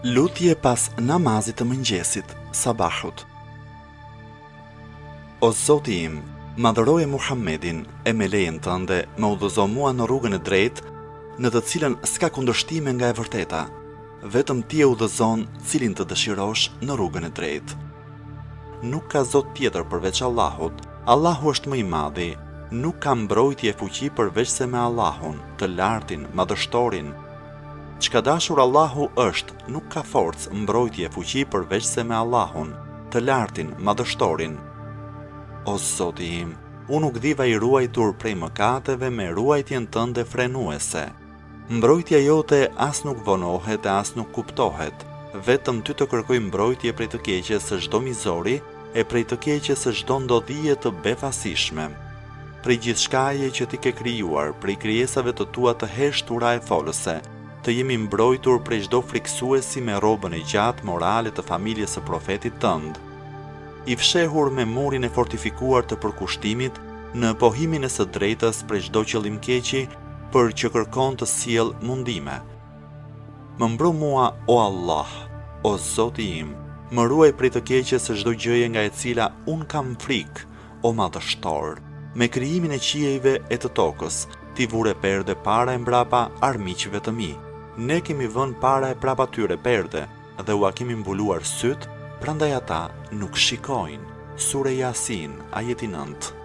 Lutje pas namazit të mëngjesit, sabahut. O Zoti im, madhëroje Muhammedin e me lejen tënde më udhëzo mua në rrugën e drejtë, në të cilën s'ka kundërshtime nga e vërteta. Vetëm ti e udhëzon cilin të dëshirosh në rrugën e drejtë. Nuk ka Zot tjetër përveç Allahut. Allahu është më i madhi. Nuk ka mbrojtje e fuqi përveç se me Allahun, të lartin, madhështorin. Çka dashur Allahu është, nuk ka forcë, mbrojtje e fuqi përveç se me Allahun, të lartin, madhështorin. O Zoti im, unë nuk dhiva i ruajtur prej mëkateve me ruajtjen tënde frenuese. Mbrojtja jote as nuk vonohet e as nuk kuptohet, vetëm ty të kërkoj mbrojtje prej të keqes së çdo mizori e prej të keqes së çdo ndodhie të befasishme. Prej gjithçkaje që ti ke krijuar, prej krijesave të tua të heshtura e folëse, të jemi mbrojtur prej çdo friksuesi me rrobën e gjatë morale të familjes së profetit tënd. I fshehur me murin e fortifikuar të përkushtimit në pohimin e së drejtës prej çdo qëllim keqi, për që kërkon të sjell mundime. Më mbro mua, o Allah, o Zoti im, më ruaj prej të keqes së çdo gjëje nga e cila un kam frikë, o madhështor. Me krijimin e qiejve e të tokës, ti vure perde para e mbrapa armiqve të mi. Ne kemi vënë para e prapa tyre perde, dhe ua kemi mbuluar syt, prandaj ata nuk shikojnë. Sure Yasin, ajeti 9.